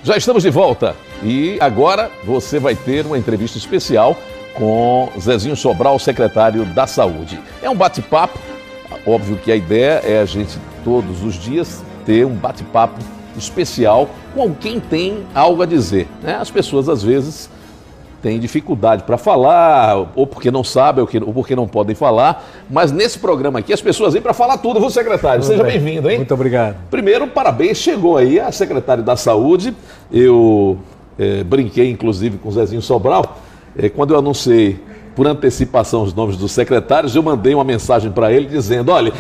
Já estamos de volta e agora você vai ter uma entrevista especial com Zezinho Sobral, secretário da Saúde. É um bate-papo, óbvio que a ideia é a gente todos os dias ter um bate-papo especial com quem tem algo a dizer, né? As pessoas às vezes têm dificuldade para falar, ou porque não sabem, ou porque não podem falar, mas nesse programa aqui as pessoas vêm para falar tudo, viu, secretário? Seja bem-vindo, hein? Muito obrigado. Primeiro, parabéns, chegou aí a secretária da Saúde. Eu brinquei, inclusive, com o Zezinho Sobral. Quando eu anunciei por antecipação os nomes dos secretários, eu mandei uma mensagem para ele dizendo, olha,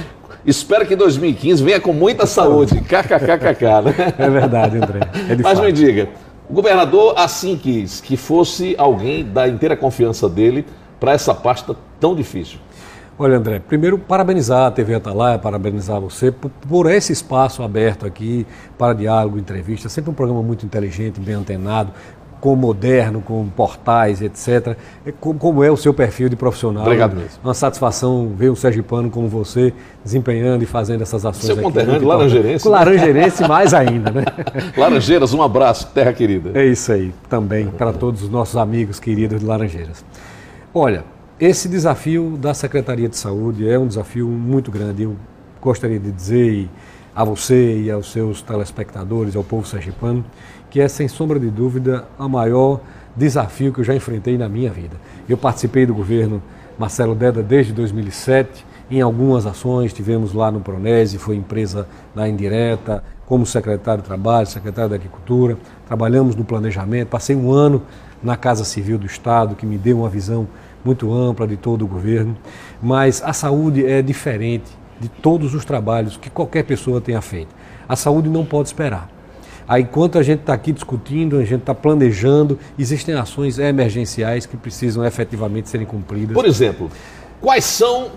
espero que 2015 venha com muita saúde, kkkk, né? É verdade, André. Mas me diga, o governador assim quis que fosse alguém da inteira confiança dele para essa pasta tão difícil. Olha, André, primeiro parabenizar a TV Atalaia, parabenizar você por esse espaço aberto aqui para diálogo, entrevista, sempre um programa muito inteligente, bem antenado, com moderno, com portais, etc. Como é o seu perfil de profissional. Obrigado mesmo. Uma satisfação ver um sergipano como você desempenhando e fazendo essas ações seu aqui. Seu conterrâneo, laranjeirense. Com laranjeirense mais ainda, né? Laranjeiras, um abraço, terra querida. É isso aí, também para todos os nossos amigos queridos de Laranjeiras. Olha, esse desafio da Secretaria de Saúde é um desafio muito grande. Eu gostaria de dizer a você e aos seus telespectadores, ao povo sergipano, que é, sem sombra de dúvida, o maior desafio que eu já enfrentei na minha vida. Eu participei do governo Marcelo Deda desde 2007, em algumas ações, tivemos lá no Pronese, foi empresa da indireta, como secretário do Trabalho, secretário da Agricultura, trabalhamos no planejamento, passei um ano na Casa Civil do Estado, que me deu uma visão muito ampla de todo o governo, mas a saúde é diferente de todos os trabalhos que qualquer pessoa tenha feito. A saúde não pode esperar. Aí, enquanto a gente está aqui discutindo, a gente está planejando, existem ações emergenciais que precisam efetivamente serem cumpridas. Por exemplo, quais são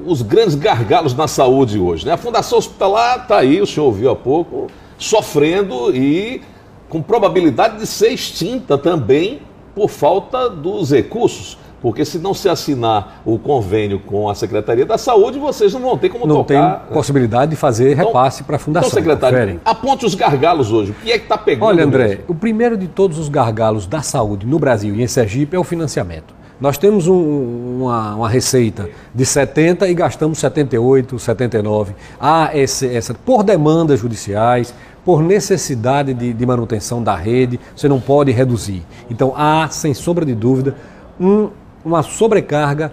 os grandes gargalos na saúde hoje, né? A Fundação Hospitalar está aí, o senhor ouviu há pouco, sofrendo e com probabilidade de ser extinta também por falta dos recursos. Porque se não se assinar o convênio com a Secretaria da Saúde, vocês não vão ter como tocar. Não tem possibilidade de fazer repasse para a Fundação. Então, secretário, aponte os gargalos hoje. O que é que está pegando? Olha, André, o primeiro de todos os gargalos da saúde no Brasil e em Sergipe é o financiamento. Nós temos uma receita de 70 e gastamos 78, 79. Há por demandas judiciais, por necessidade de manutenção da rede, você não pode reduzir. Então há, sem sombra de dúvida, uma sobrecarga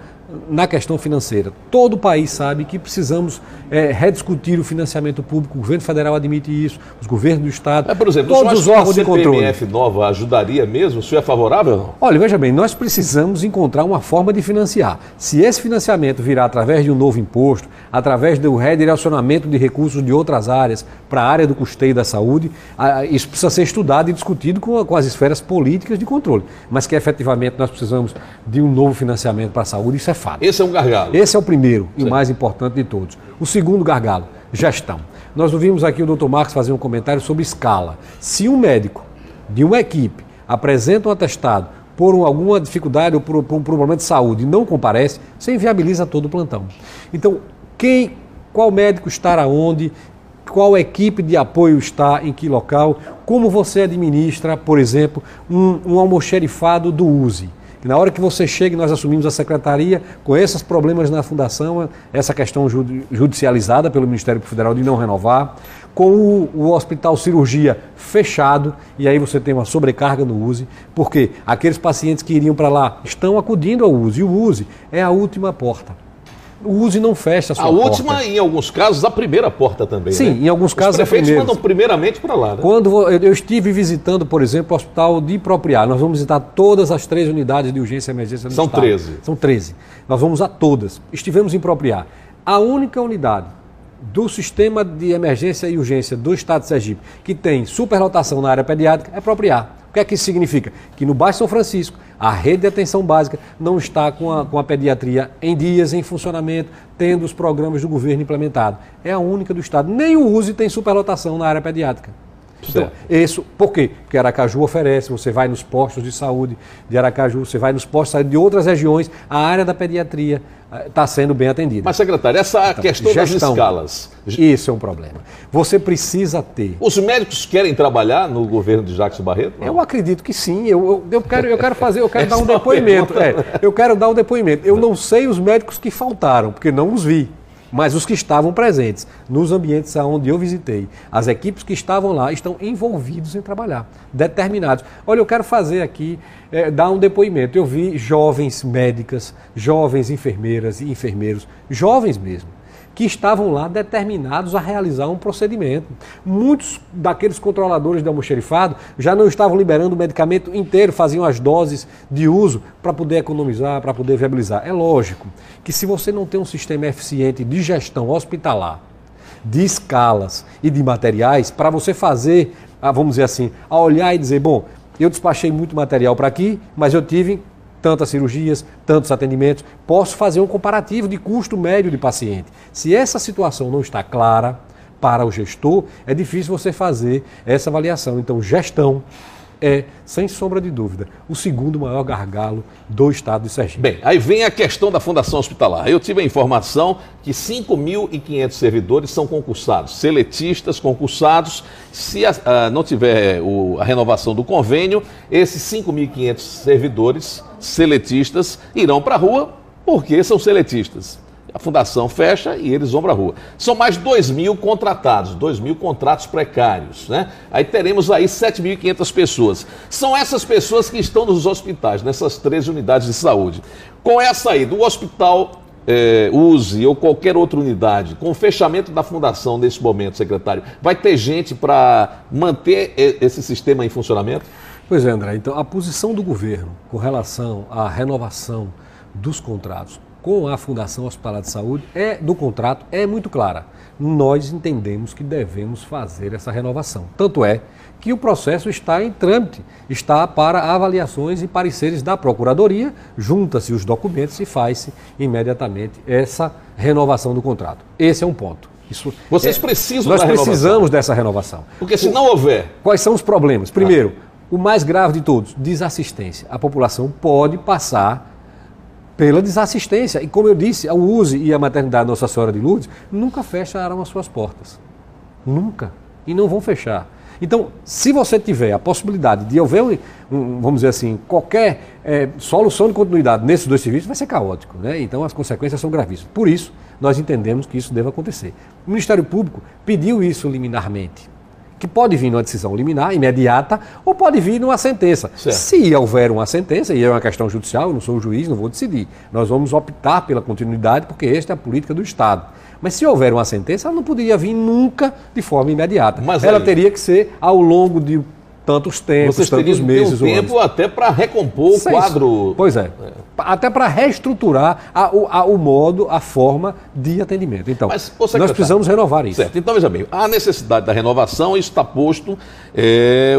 na questão financeira. Todo o país sabe que precisamos rediscutir o financiamento público, o governo federal admite isso, os governos do Estado, por exemplo, todos os órgãos de controle. A CPMF nova ajudaria mesmo? O senhor é favorável ou não? Olha, veja bem, nós precisamos encontrar uma forma de financiar. Se esse financiamento virá através de um novo imposto, através do redirecionamento de recursos de outras áreas para a área do custeio da saúde, isso precisa ser estudado e discutido com as esferas políticas de controle. Mas que efetivamente nós precisamos de um novo financiamento para a saúde, isso é fato. Esse é um gargalo. Esse é o primeiro e o mais importante de todos. O segundo gargalo, gestão. Nós ouvimos aqui o Dr. Marcos fazer um comentário sobre escala. Se um médico de uma equipe apresenta um atestado por alguma dificuldade ou por um problema de saúde e não comparece, você inviabiliza todo o plantão. Então, qual médico está aonde, qual equipe de apoio está em que local, como você administra, por exemplo, um almoxerifado do USE. Na hora que você chega e nós assumimos a secretaria, com esses problemas na fundação, essa questão judicializada pelo Ministério Federal de não renovar, com o hospital cirurgia fechado, e aí você tem uma sobrecarga no USE, porque aqueles pacientes que iriam para lá estão acudindo ao USE, e o USE é a última porta. O USE não fecha a sua porta. A última, em alguns casos, a primeira porta também. Sim, né? em alguns casos a primeira. Os prefeitos mandam primeiramente para lá, né? Quando eu estive visitando, por exemplo, o Hospital de Propriá, nós vamos visitar todas as 3 unidades de urgência e emergência do São Estado. 13. São 13. Nós vamos a todas. Estivemos em Propriá. A única unidade do sistema de emergência e urgência do Estado de Sergipe que tem superlotação na área pediátrica é Propriá. O que é que isso significa? Que no Baixo São Francisco, a rede de atenção básica não está com a pediatria em dias, em funcionamento, tendo os programas do governo implementados. É a única do Estado. Nem o USE tem superlotação na área pediátrica. Então, isso, por quê? Porque Aracaju oferece, você vai nos postos de saúde de Aracaju, você vai nos postos de saúde de outras regiões, a área da pediatria está sendo bem atendida. Mas, secretário, essa questão das escalas... Isso é um problema. Você precisa ter... Os médicos querem trabalhar no governo de Jacques Barreto? Não? Eu acredito que sim. Eu quero dar um depoimento. Eu quero dar um depoimento. Eu não sei os médicos que faltaram, porque não os vi. Mas os que estavam presentes nos ambientes onde eu visitei, as equipes que estavam lá estão envolvidos em trabalhar, determinados. Olha, eu quero fazer aqui, dar um depoimento. Eu vi jovens médicas, jovens enfermeiras e enfermeiros, jovens mesmo, que estavam lá determinados a realizar um procedimento. Muitos daqueles controladores de almoxerifado já não estavam liberando o medicamento inteiro, faziam as doses de uso para poder economizar, para poder viabilizar. É lógico que se você não tem um sistema eficiente de gestão hospitalar, de escalas e de materiais, para você fazer, vamos dizer assim, a olhar e dizer, bom, eu despachei muito material para aqui, mas eu tive tantas cirurgias, tantos atendimentos, posso fazer um comparativo de custo médio de paciente. Se essa situação não está clara para o gestor, é difícil você fazer essa avaliação. Então, gestão é, sem sombra de dúvida, o segundo maior gargalo do estado de Sergipe. Bem, aí vem a questão da Fundação Hospitalar. Eu tive a informação que 5.500 servidores são concursados, seletistas concursados. Se não tiver a renovação do convênio, esses 5.500 servidores seletistas irão para a rua porque são seletistas. A fundação fecha e eles vão para a rua. São mais 2.000 contratados, 2.000 contratos precários, né? Aí teremos aí 7.500 pessoas. São essas pessoas que estão nos hospitais, nessas 13 unidades de saúde. Qual é a saída? O hospital USE ou qualquer outra unidade, com o fechamento da fundação nesse momento, secretário, vai ter gente para manter esse sistema em funcionamento? Pois é, André. Então, a posição do governo com relação à renovação dos contratos com a Fundação Hospitalar de Saúde do contrato é muito clara. Nós entendemos que devemos fazer essa renovação. Tanto é que o processo está em trâmite, está para avaliações e pareceres da Procuradoria, junta-se os documentos e faz-se imediatamente essa renovação do contrato. Esse é um ponto. Vocês precisam da renovação. Nós precisamos dessa renovação. Porque se não houver... Quais são os problemas? Primeiro, o mais grave de todos, desassistência. A população pode passar pela desassistência. E como eu disse, a USE e a maternidade Nossa Senhora de Lourdes nunca fecharam as suas portas. Nunca. E não vão fechar. Então, se você tiver a possibilidade de haver, vamos dizer assim, qualquer solução de continuidade nesses dois serviços, vai ser caótico, né? Então as consequências são gravíssimas. Por isso, nós entendemos que isso deve acontecer. O Ministério Público pediu isso liminarmente, que pode vir numa decisão liminar, imediata, ou pode vir numa sentença. Certo. Se houver uma sentença, e é uma questão judicial, eu não sou o juiz, não vou decidir. Nós vamos optar pela continuidade, porque esta é a política do Estado. Mas se houver uma sentença, ela não poderia vir nunca de forma imediata. Mas ela teria que ser ao longo de tantos tempos, tantos meses ou anos. Tempo até para recompor o quadro. Pois é. Até para reestruturar o modo, a forma de atendimento. Então, nós precisamos renovar isso. Certo. Então, veja bem, a necessidade da renovação está posto.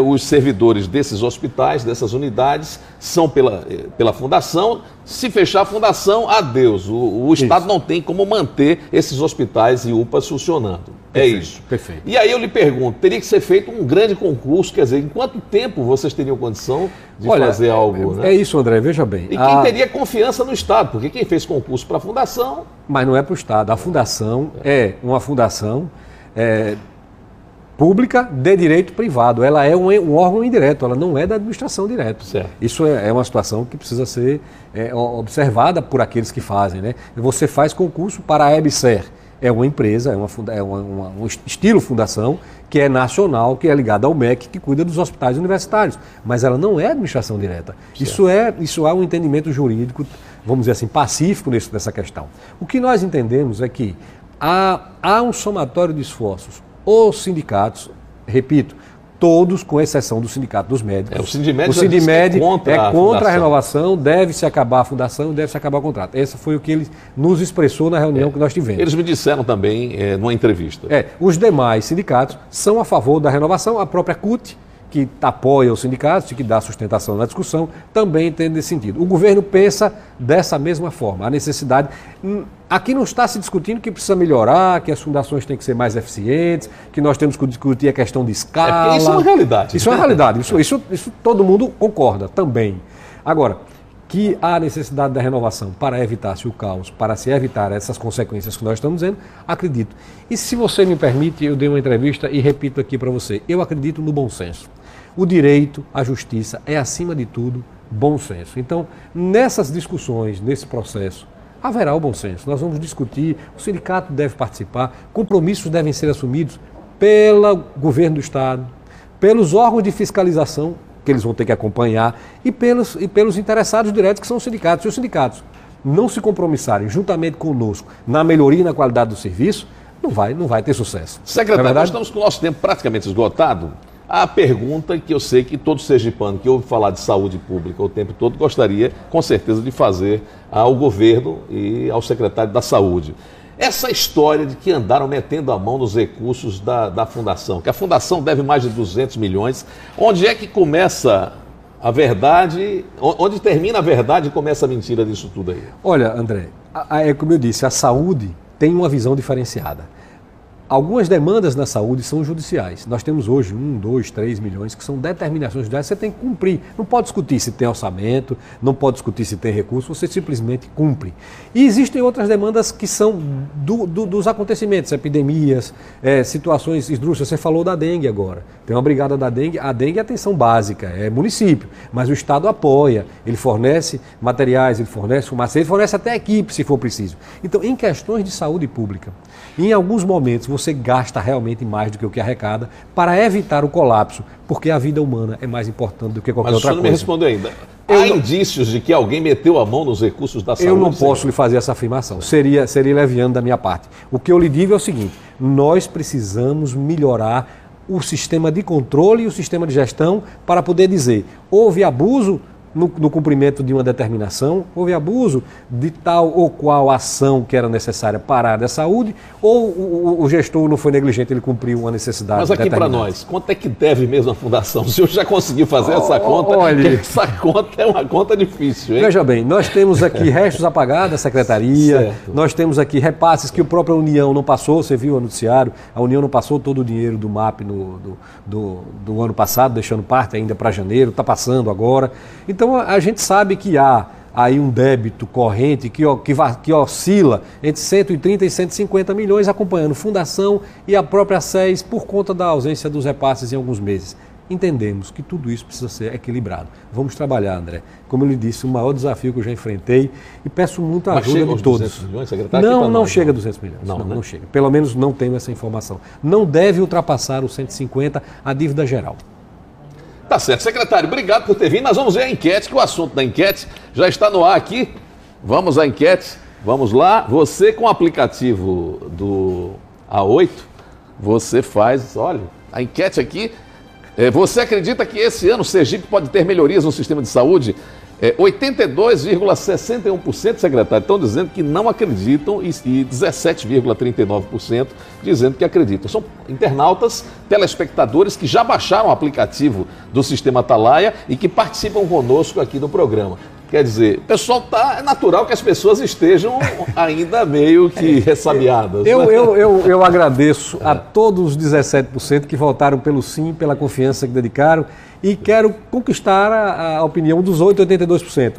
Os servidores desses hospitais, dessas unidades, são pela fundação. Se fechar a fundação, adeus. O Estado não tem como manter esses hospitais e UPAs funcionando. Perfeito, isso. Perfeito. E aí eu lhe pergunto, teria que ser feito um grande concurso, quer dizer, em quanto tempo vocês teriam condição de fazer algo? É isso, André, veja bem. E quem teria confiança no Estado? Porque quem fez concurso para a fundação... Mas não é para o Estado. A fundação é uma fundação pública de direito privado. Ela é um órgão indireto, ela não é da administração direta. Certo. Isso é uma situação que precisa ser observada por aqueles que fazem, né? Você faz concurso para a EBSER. É uma empresa, um estilo fundação que é nacional, que é ligada ao MEC, que cuida dos hospitais universitários. Mas ela não é administração direta. Isso há um entendimento jurídico, vamos dizer assim, pacífico nessa questão. O que nós entendemos é que há um somatório de esforços. Os sindicatos, repito, todos, com exceção do Sindicato dos Médicos. O Sindmed é contra a renovação, deve-se acabar a fundação, deve-se acabar o contrato. Esse foi o que ele nos expressou na reunião que nós tivemos. Eles me disseram também numa entrevista. Os demais sindicatos são a favor da renovação, a própria CUT, que apoia os sindicatos e que dá sustentação na discussão, também entende nesse sentido. O governo pensa dessa mesma forma, a necessidade... Aqui não está se discutindo que precisa melhorar, que as fundações têm que ser mais eficientes, que nós temos que discutir a questão de escala. Porque isso é uma realidade. Isso é uma realidade, isso todo mundo concorda também. Agora, que há necessidade da renovação para evitar-se o caos, para se evitar essas consequências que nós estamos dizendo, acredito. E se você me permite, eu dei uma entrevista e repito aqui para você, eu acredito no bom senso. O direito, a justiça é, acima de tudo, bom senso. Então, nessas discussões, nesse processo, haverá o bom senso. Nós vamos discutir, o sindicato deve participar, compromissos devem ser assumidos pelo governo do Estado, pelos órgãos de fiscalização, que eles vão ter que acompanhar, e pelos interessados diretos, que são os sindicatos. Se os sindicatos não se compromissarem juntamente conosco na melhoria e na qualidade do serviço, não vai ter sucesso. Secretário, nós estamos com o nosso tempo praticamente esgotado. A pergunta que eu sei que todo sergipano que ouve falar de saúde pública o tempo todo gostaria, com certeza, de fazer ao governo e ao secretário da Saúde. Essa história de que andaram metendo a mão nos recursos da Fundação, que a Fundação deve mais de 200 milhões, onde é que começa a verdade, onde termina a verdade e começa a mentira disso tudo aí? Olha, André, é como eu disse, a saúde tem uma visão diferenciada. Algumas demandas na saúde são judiciais. Nós temos hoje 1, 2, 3 milhões que são determinações judiciais, você tem que cumprir. Não pode discutir se tem orçamento, não pode discutir se tem recurso, você simplesmente cumpre. E existem outras demandas que são dos acontecimentos, epidemias, situações esdrúxulas. Você falou da dengue agora. Tem uma brigada da dengue, a dengue é atenção básica, é município, mas o Estado apoia, ele fornece materiais, ele fornece fumaça, ele fornece até equipe se for preciso. Então, em questões de saúde pública, em alguns momentos você gasta realmente mais do que o que arrecada para evitar o colapso, porque a vida humana é mais importante do que qualquer outra coisa. Mas o senhor não me respondeu ainda. Há indícios de que alguém meteu a mão nos recursos da saúde? Eu não posso lhe fazer essa afirmação, seria leviano da minha parte. O que eu lhe digo é o seguinte, nós precisamos melhorar o sistema de controle e o sistema de gestão para poder dizer, houve abuso no cumprimento de uma determinação, houve abuso de tal ou qual ação que era necessária para a área da saúde, ou o gestor não foi negligente, ele cumpriu uma necessidade. Mas aqui para nós, quanto é que deve mesmo a Fundação? O senhor já conseguiu fazer essa conta? Olha, essa conta é uma conta difícil, hein? Veja bem, nós temos aqui restos a pagar da Secretaria, certo. Nós temos aqui repasses que a própria União não passou, você viu o noticiário, a União não passou todo o dinheiro do MAP do ano passado, deixando parte ainda para janeiro, está passando agora. Então a gente sabe que há aí um débito corrente que oscila entre 130 e 150 milhões, acompanhando Fundação e a própria SES por conta da ausência dos repasses em alguns meses. Entendemos que tudo isso precisa ser equilibrado. Vamos trabalhar, André. Como eu lhe disse, o maior desafio que eu já enfrentei e peço muita ajuda de todos. 200 milhões, secretário? Não chega a 200 milhões. Não chega. Pelo menos não tenho essa informação. Não deve ultrapassar os 150 a dívida geral. Tá certo. Secretário, obrigado por ter vindo. Nós vamos ver a enquete, que o assunto da enquete já está no ar aqui. Vamos à enquete. Vamos lá. Você com o aplicativo do A8, você faz, olha, a enquete aqui. Você acredita que esse ano o Sergipe pode ter melhorias no sistema de saúde? 82,61%, secretário, estão dizendo que não acreditam e 17,39% dizendo que acreditam. São internautas, telespectadores que já baixaram o aplicativo do Sistema Atalaia e que participam conosco aqui do programa. Quer dizer, pessoal, é natural que as pessoas estejam ainda meio que ressabiadas. Eu agradeço a todos os 17% que votaram pelo sim, pela confiança que dedicaram e quero conquistar a opinião dos 82%.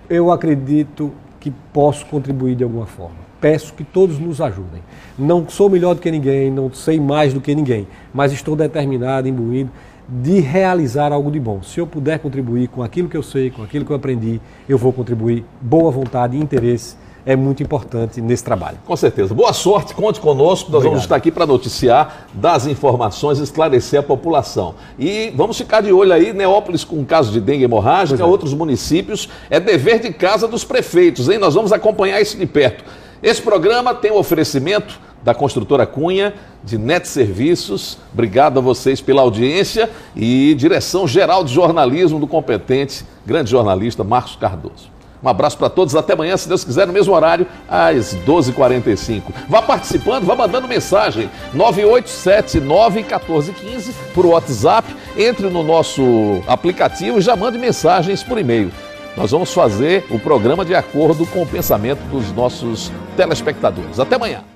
Eu acredito que posso contribuir de alguma forma. Peço que todos nos ajudem. Não sou melhor do que ninguém, não sei mais do que ninguém, mas estou determinado, imbuído de realizar algo de bom. Se eu puder contribuir com aquilo que eu sei, com aquilo que eu aprendi, eu vou contribuir. Boa vontade e interesse é muito importante nesse trabalho. Com certeza. Boa sorte, conte conosco. Nós vamos estar aqui para noticiar, dar as informações, esclarecer a população. E vamos ficar de olho aí, Neópolis com caso de dengue hemorrágica, outros municípios. É dever de casa dos prefeitos, hein? Nós vamos acompanhar isso de perto. Esse programa tem um oferecimento da Construtora Cunha, de Net Serviços. Obrigado a vocês pela audiência e direção geral de jornalismo do competente, grande jornalista Marcos Cardoso. Um abraço para todos, até amanhã, se Deus quiser, no mesmo horário, às 12h45. Vá participando, vá mandando mensagem, 9879-1415 por WhatsApp, entre no nosso aplicativo e já mande mensagens por e-mail. Nós vamos fazer o programa de acordo com o pensamento dos nossos telespectadores. Até amanhã.